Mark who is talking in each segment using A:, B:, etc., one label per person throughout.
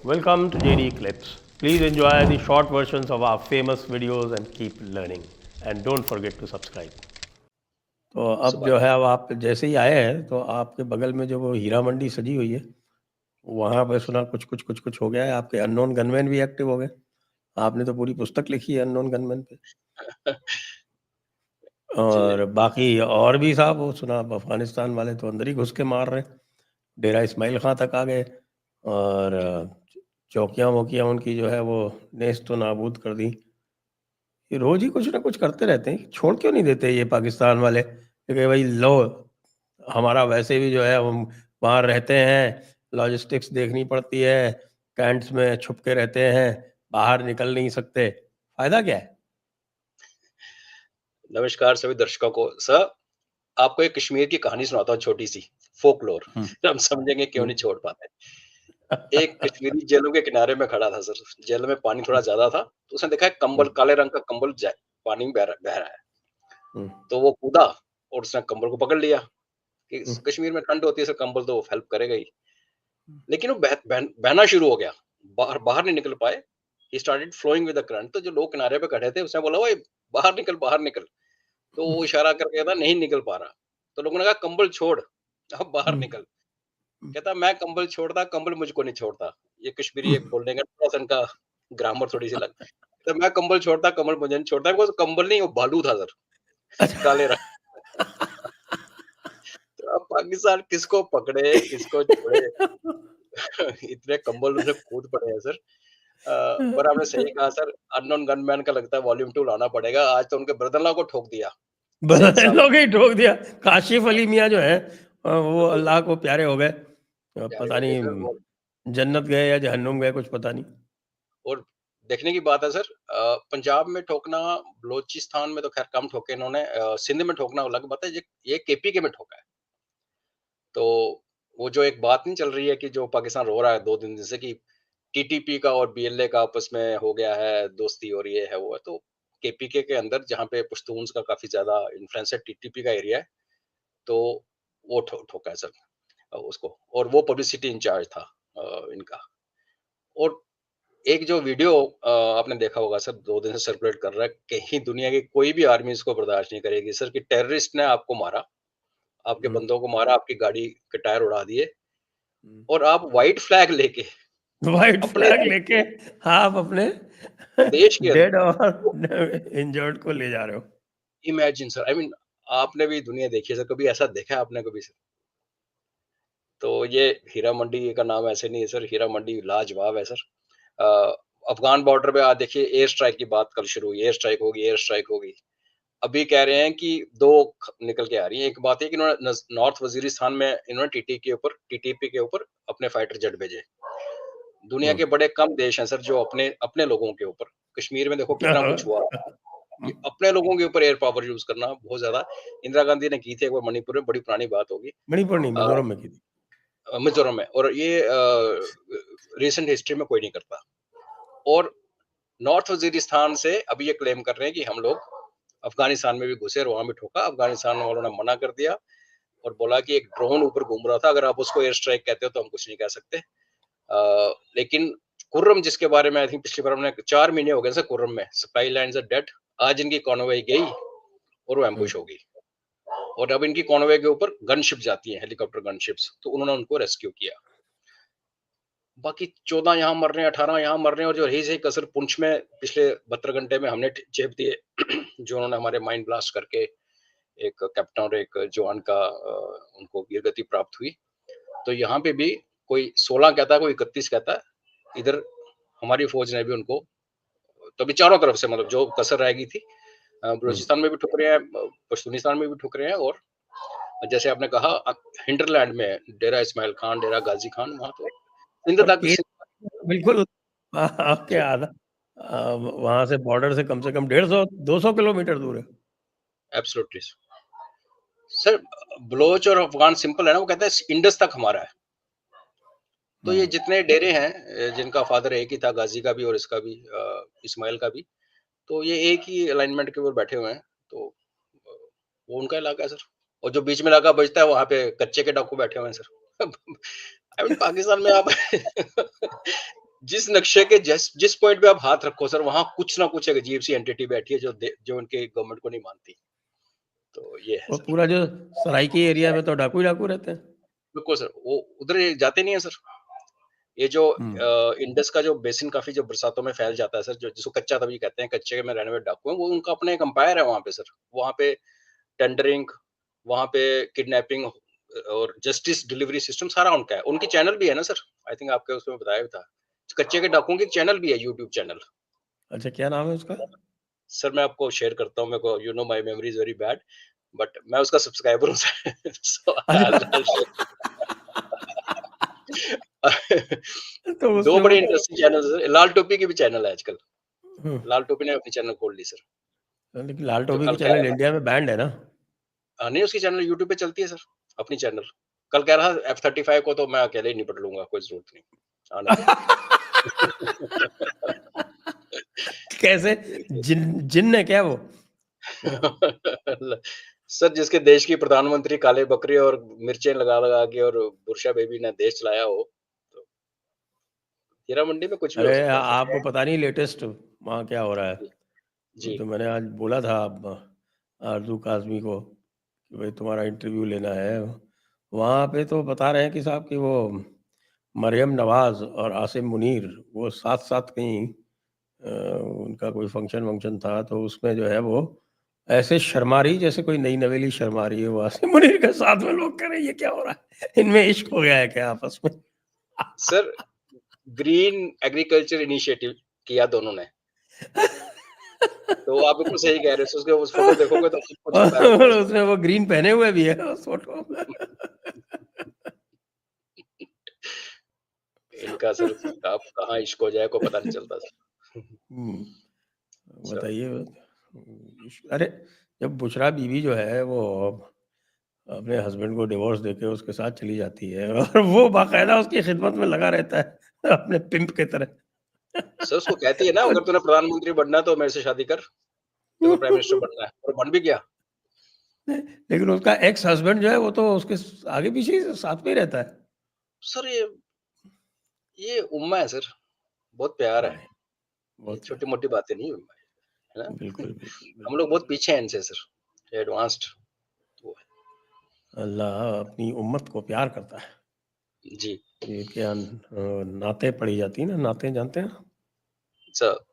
A: Welcome to JD Clips. Please enjoy the short versions of our famous videos and keep learning. And don't forget to subscribe. तो अब जो है, अब आप जैसे ही आए हैं तो आपके बगल में जो वो हीरा मंडी सजी हुई है, वहाँ पे सुना कुछ हो गया है, आपके अननोन गनमैन भी एक्टिव हो गए। आपने तो पूरी पुस्तक लिखी है अननोन गनमैन पे। और बाकी और भी साहब, वो सुना अफगानिस्तान वाले तो अंदर ही घुस के मार रहे हैं, डेरा इस्माइल खां तक आ गए और चौकियाँ वोकियाँ उनकी जो है वो नेस्त नाबूद कर दी। ये रोज ही कुछ ना कुछ करते रहते हैं, छोड़ क्यों नहीं देते ये पाकिस्तान वाले कि भाई लो, हमारा वैसे भी जो है हम वहाँ रहते हैं, लॉजिस्टिक्स देखनी पड़ती है, कैंट्स में छुप के रहते हैं, बाहर निकल नहीं सकते, फायदा क्या है?
B: नमस्कार सभी दर्शकों को। सर, आपको एक कश्मीर की कहानी सुनाता हूँ, छोटी-सी फ़ोकलोर। हम समझेंगे क्यों नहीं छोड़ पाते। एक कश्मीरी जेलों के किनारे में खड़ा था सर। जेल में पानी थोड़ा ज़्यादा था, तो उसने देखा एक कंबल, काले रंग का कंबल पानी में बह रहा है। तो वो कूदा और उसने कंबल को पकड़ लिया कि कश्मीर में ठंड होती है, सर कंबल तो हेल्प करेगा ही। लेकिन वो बहना शुरू हो गया, बाहर बाहर नहीं निकल पाए। He started flowing with the current. तो जो लोग किनारे पे खड़े थे, उसने बोला, "ओए, बाहर निकल, बाहर निकल।" तो वो इशारा करके कहता, "नहीं निकल पा रहा।" तो लोगों ने कहा, "कंबल छोड़, अब बाहर निकल।" कहता, "मैं कंबल छोड़ता, कंबल मुझको नहीं छोड़ता।" ये कश्मीरी एक बोलने का थोड़ा-सा इनका ग्रामर थोड़ी-सी अलग। तो मैं कंबल छोड़ता, कंबल मुझे नहीं छोड़ता। बिकॉज़ कंबल नहीं, वो भालू था सर, काले रंग। तो अब पाकिस्तान किसको पकड़े, किसको छोड़े? इतने कंबल उसमें कूद पड़े हैं सर। पर आपने सही कहा सर, अननोन गनमैन का लगता है वॉल्यूम 2 लाना पड़ेगा। आज तो उनके ब्रदर-इन-लॉ को ठोक दिया, सईद साहब।
A: लोग ही ठोक दिया। काशिफ अली मियाँ जो है वो अल्लाह को प्यारे हो गए।
B: प्यारे
A: पता
B: हो गए
A: नहीं
B: सर। और
A: जन्नत गए या जहन्नुम गए, कुछ पता नहीं।
B: और देखने की बात है सर, पंजाब में ठोकना, बलोचिस्तान में तो खैर कम ठोके इन्होंने, सिंध में ठोकना अलग बात है, ये केपीके में ठोका है। तो वो जो एक बात नहीं चल रही है कि जो पाकिस्तान रो रहा है 2 दिन से कि टीटीपी का और बीएलए का आपस में हो गया है दोस्ती और ये है वो है, तो केपीके के अंदर जहाँ पे पश्तून्स का काफ़ी ज़्यादा इन्फ्लुएंस है, टीटीपी का एरिया है, तो वो ठोका है सर उसको। और वो पब्लिसिटी इंचार्ज था इनका। और एक जो वीडियो आपने देखा होगा सर, 2 दिन से सर्कुलेट कर रहा है, कहीं दुनिया की कोई भी आर्मी इसको बर्दाश्त नहीं करेगी सर, कि टेररिस्ट ने आपको मारा, आपके बंदों को मारा, आपकी गाड़ी के टायर उड़ा दिए और आप व्हाइट फ्लैग लेके
A: व्हाइट
B: अपने
A: फ्लैग
B: देश
A: लेके आप अपने
B: देश के
A: डेड
B: अंदर
A: और इंजर्ड को ले जा रहे हो।
B: इमेजिन सर, आई मीन आपने भी दुनिया देखी है सर, कभी ऐसा देखा है आपने कभी सर? तो ये हीरा मंडी का नाम ऐसे नहीं है सर, हीरा मंडी लाजवाब है सर। अ, अफ़गान बॉर्डर पे आज देखिए एयर स्ट्राइक की बात कल शुरू हुई, एयर स्ट्राइक होगी, एयर स्ट्राइक होगी। अभी कह रहे हैं कि 2 निकल के आ रही हैं। एक बात है कि इन्होंने नॉर्थ वजीरिस्तान में इन्होंने टीटीपी के ऊपर अपने फाइटर जेट भेजे। दुनिया के बड़े कम देश हैं सर जो अपने अपने लोगों के ऊपर, कश्मीर में देखो कितना कुछ हुआ। कि अपने लोगों के ऊपर एयर पावर यूज़ करना बहुत ज़्यादा, इंदिरा गांधी ने की थी एक बार मणिपुर में, बड़ी पुरानी बात होगी।
A: मणिपुर नहीं,
B: अ,
A: मिजोरम में की थी।
B: मिज़ोरम में। और ये रिसेंट हिस्ट्री में कोई नहीं करता। और नॉर्थ वजीरिस्तान से अभी ये क्लेम कर रहे हैं कि हम लोग अफ़गानिस्तान में भी घुसे और वहाँ भी ठोका। अफ़गानिस्तान वालों ने मना कर दिया और बोला कि एक ड्रोन ऊपर घूम रहा था, अगर आप उसको एयर स्ट्राइक कहते हो तो हम कुछ नहीं कह सकते। लेकिन कुर्रम, जिसके बारे में आई थिंक पिछली बार हमने 4 महीने हो गए सर कुर्रम में, सप्लाई लाइन्स आर डेड। आज इनकी कॉन्वॉय गई और वो एम्बुश हो गई। और अब इनकी कॉन्वॉय के ऊपर गनशिप जाती हैं, हेलीकॉप्टर गनशिप्स, तो उन्होंने उनको रेस्क्यू किया। बाकी 14 यहाँ मर रहे हैं, 18 यहाँ मर रहे हैं, और जो रही सही कसर पुंछ में पिछले 72 घंटे में हमने चेप दिए जो उन्होंने हमारे माइंड ब्लास्ट करके एक कैप्टन और एक जवान का उनको वीरगति प्राप्त हुई। तो यहाँ पे भी कोई 16 कहता है, कोई 31 कहता है। इधर हमारी फौज ने भी उनको, तो अभी चारों तरफ से मतलब जो कसर रह गई थी, बलूचिस्तान में भी ठुकरे हैं, पश्तूनिस्तान में भी ठुकरे हैं, और जैसे आपने कहा हिंटरलैंड में डेरा इस्माइल खान, डेरा गाजी खान, वहाँ तो सिंध
A: और
B: तक
A: बिल्कुल आपके आधा वहां से बॉर्डर से कम 150-200 किलोमीटर दूर है।
B: Absolutely sir. बलोच और अफगान सिंपल है ना, वो कहते हैं इंडस तक हमारा है। तो ये जितने डेरे हैं, जिनका फादर एक ही था, गाजी का भी और इसका भी, इस्माइल का भी, तो ये एक ही अलाइनमेंट के ऊपर बैठे हुए हैं। तो वो उनका इलाका है सर। और जो बीच में इलाका बचता है वहाँ पे कच्चे के डाकू बैठे हुए हैं सर। आई मीन पाकिस्तान में आप जिस नक्शे के जिस पॉइंट पे आप हाथ रखो सर, वहाँ कुछ ना कुछ एक अजीब सी एंटिटी बैठी है जो उनके गवर्नमेंट को नहीं मानती। तो ये है
A: और
B: सर।
A: पूरा जो सराइकी एरिया में तो डाकू ही डाकू रहते हैं।
B: बिल्कुल सर, वो उधर जाते नहीं है सर। ये जो
A: हुँ।
B: इंडस का जो बेसिन काफ़ी जो बरसातों में फैल जाता है सर, जो जिसको कच्चा तवी कहते हैं, कच्चे में रहने वाले डाकू हैं, वो उनका अपना एक एम्पायर है वहाँ पे सर। वहाँ पे टेंडरिंग, वहाँ पे किडनैपिंग और जस्टिस डिलीवरी सिस्टम सारा उनका है। उनकी चैनल भी है ना सर, आई थिंक आपके उसमें बताया भी था। कच्चे के डाकुओं की चैनल भी है, यूट्यूब चैनल।
A: अच्छा, क्या नाम है उसका?
B: सर मैं आपको शेयर करता हूँ, मेरे को you know my memory is very bad but मैं उसका सब्सक्राइबर हूँ सर। सो आई
A: अच्छा।
B: शेयर।
A: तो
B: 2
A: उसमें वो
B: बड़े इंटरेस्टिंग चैनल्स हैं, लाल टोपी की भी चैनल है आजकल।
A: हुँ,
B: लाल टोपी ने अपनी चैनल खोल ली सर।
A: लेकिन लाल
B: जो
A: टोपी की
B: कल कह
A: चैनल
B: रहा था
A: इंडिया में बैंड है ना?
B: नहीं उसकी चैनल यूट्यूब पे चलती है सर, अपनी चैनल। कल कह रहा था F-35 को तो मैं अकेले ही निपट लूँगा, कोई ज़रूरत नहीं, आने दो।
A: कैसे? जिन्न है क्या वो?
B: ल सर जिसके देश की प्रधानमंत्री काले बकरे और मिर्चें लगा-लगा के और बुरशा बेबी ने देश चलाया हो, तो हीरा मंडी में कुछ भी
A: अरे
B: हो सकता है सर।
A: आपको पता नहीं लेटेस्ट वहाँ क्या हो रहा है?
B: जी,
A: वो
B: जी,
A: तो मैंने आज बोला था आरज़ू काज़मी को कि भाई तुम्हारा इंटरव्यू लेना है। वहाँ पे तो बता रहे हैं कि साहब कि वो मरियम नवाज़ और आसिम मुनीर वो साथ-साथ कहीं उनका कोई फंक्शन-वंक्शन था तो उसमें जो है वो ऐसे शर्मा रही जैसे कोई नई नवेली शर्मा रही है वो आसिम मुनीर के साथ में। लोग कह रहे हैं ये क्या हो रहा है? इनमें इश्क हो गया है क्या आपस में?
B: सर ग्रीन एग्रीकल्चर इनिशिएटिव किया दोनों ने, तो आप बिल्कुल सही कह रहे हो, उसके उस फ़ोटो देखोगे तो खुद को चलता लगता
A: और
B: है
A: उसमें वो ग्रीन पहने हुए भी है उस फ़ोटो में।
B: इनका सर कब कहाँ इश्क हो जाए कोई पता नहीं चलता सर।
A: हुँ,
B: सर
A: बताइए। अरे! जब बुशरा बीवी जो है वो अपने हस्बैंड को डिवोर्स देके उसके साथ चली जाती है और वो बाकायदा उसकी खिदमत में लगा रहता है अपने पिम्प की तरह।
B: सर उसको कहती है ना अगर तूने प्रधानमंत्री बनना है तो मेरे से शादी कर, तेरे को प्राइम मिनिस्टर बनना है और बन भी गया।
A: लेकिन उसका एक्स हस्बैंड जो है वो तो उसके आगे पीछे ही साथ में ही रहता है।
B: सर ये उम्मा है सर, बहुत प्यार है,
A: नहीं,
B: ये
A: बहुत प्यार।
B: छोटी-मोटी बातें नहीं है उम्मा, है ना?
A: बिल्कुल, बिल्कुल,
B: हम लोग
A: बिल्कुल,
B: बहुत
A: बिल्कुल।
B: पीछे हैं इनसे सर, ये एडवांस्ड वो है।
A: अल्लाह अपनी उम्मत को प्यार करता है।
B: जी,
A: ये क्या नाते पढ़ी जाती है ना, नाते जानते हैं?
B: सर
A: कोई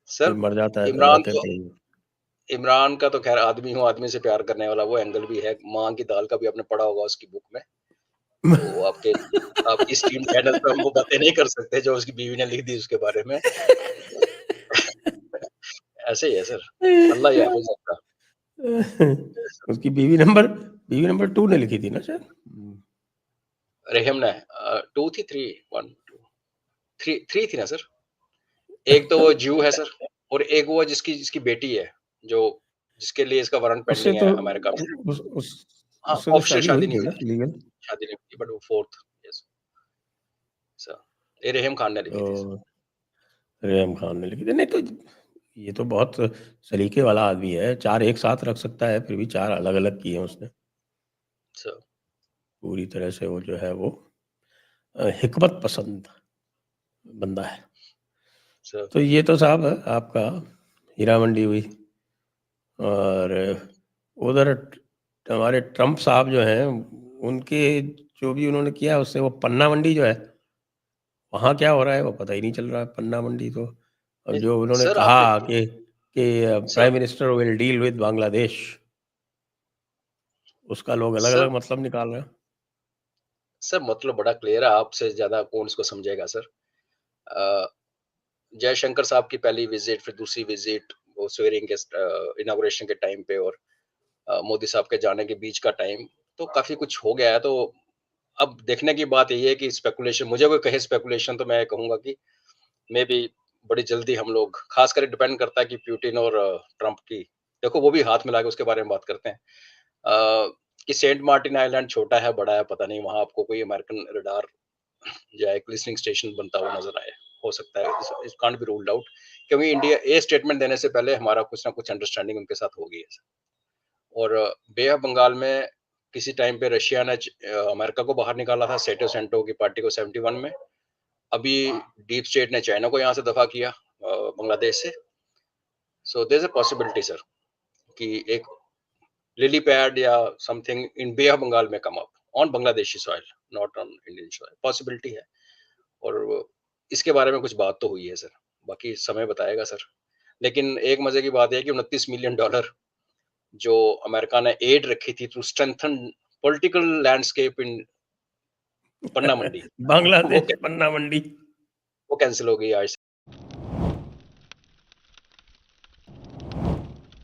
B: सर
A: मर जाता है तो
B: इमरान
A: नाते
B: तो
A: पढ़ी।
B: इमरान का तो ख़ैर आदमी हूँ, आदमी से प्यार करने वाला वो एंगल भी है। माँ की दाल का भी आपने पढ़ा होगा उसकी बुक में। तो वो आपकी स्ट्रीम चैनल पे हम वो बातें नहीं कर सकते जो उसकी बीवी ने लिख दी उसके बारे में। ऐसे ही है सर, अल्लाह याफ़िज़ आपका।
A: उसकी बीवी नंबर 2 ने लिखी थी ना शायद?
B: रेहम ने 2 थी 3 1 2 3 3 थी ना सर? एक तो वो ज्यू है सर और एक वो जिसकी जिसकी बेटी है, जो जिसके लिए इसका वारंट
A: उससे
B: पेंडिंग है
A: तो
B: अमेरिका में। हाँ,
A: उससे तो
B: ऑफ़िशियल
A: शादी
B: शादी
A: हुई
B: नहीं
A: थी
B: हुई
A: ना
B: थी,
A: लीगल?
B: शादी नहीं हुई थी बट वो 4th यस सर। ये रेहम खान ने लिखी थी सर।
A: तो रेहम खान ने लिखी थी। नहीं तो ये तो बहुत सलीके वाला आदमी है। 4 एक साथ रख सकता है, फिर भी 4 अलग-अलग किए हैं उसने।
B: सर
A: पूरी तरह से वो जो है वो हिकमत पसंद बंदा है।
B: सर
A: तो ये तो साहब आपका हीरा मंडी हुई और उधर हमारे ट्रम्प साहब जो हैं, उनके जो भी उन्होंने किया उससे वो पन्ना मंडी जो है, वहाँ क्या हो रहा है वो पता ही नहीं चल रहा है। पन्ना मंडी तो अब
B: ए,
A: जो उन्होंने
B: सर
A: कहा
B: आपने
A: कि
B: sir
A: prime minister will deal with Bangladesh, उसका लोग
B: सर
A: अलग-अलग मतलब निकाल रहे हैं।
B: सर मतलब बड़ा क्लियर है, आपसे ज़्यादा कौन इसको समझेगा सर। अ, जयशंकर साहब की पहली विज़िट, फिर दूसरी विज़िट, वो स्वेरिंग के इनॉग्रेशन के टाइम पे और मोदी साहब के जाने के बीच का टाइम, तो काफ़ी कुछ हो गया है। तो अब देखने की बात यही है कि स्पेकुलेशन मुझे कोई कहे स्पेकुलेशन तो मैं कहूँगा कि मेबी बड़ी जल्दी हम लोग ख़ासकर डिपेंड करता है कि पुतिन और ट्रम्प की देखो वो भी हाथ मिला के उसके बारे में बात करते हैं। कि सेंट मार्टिन आइलैंड छोटा है, बड़ा है, पता नहीं वहाँ आपको कोई अमेरिकन रडार या एक लिसनिंग स्टेशन बनता हुआ नज़र आए। हो सकता है, it can't be ruled out क्योंकि इंडिया ये स्टेटमेंट देने से पहले हमारा कुछ ना कुछ अंडरस्टैंडिंग उनके साथ हो गई है। और बे ऑफ बंगाल में किसी टाइम पे रशिया ने अमेरिका को बाहर निकाला था सेटो सेंटो की पार्टी को 71 में। अभी डीप स्टेट ने चाइना को यहाँ से दफा किया बांग्लादेश से। So there is a possibility sir कि एक लिली पैड या something in Bay of Bengal में come up on Bangladeshi soil, not on Indian soil, possibility है। और इसके बारे में कुछ बात तो हुई है सर, बाकी समय बताएगा सर। लेकिन एक मजे की बात है कि $29 मिलियन जो अमेरिका ने एड रखी थी to strengthen political landscape in Panna Mandi वो
A: बांग्लादेश पन्ना मंडी।
B: वो कैंसिल हो गई आज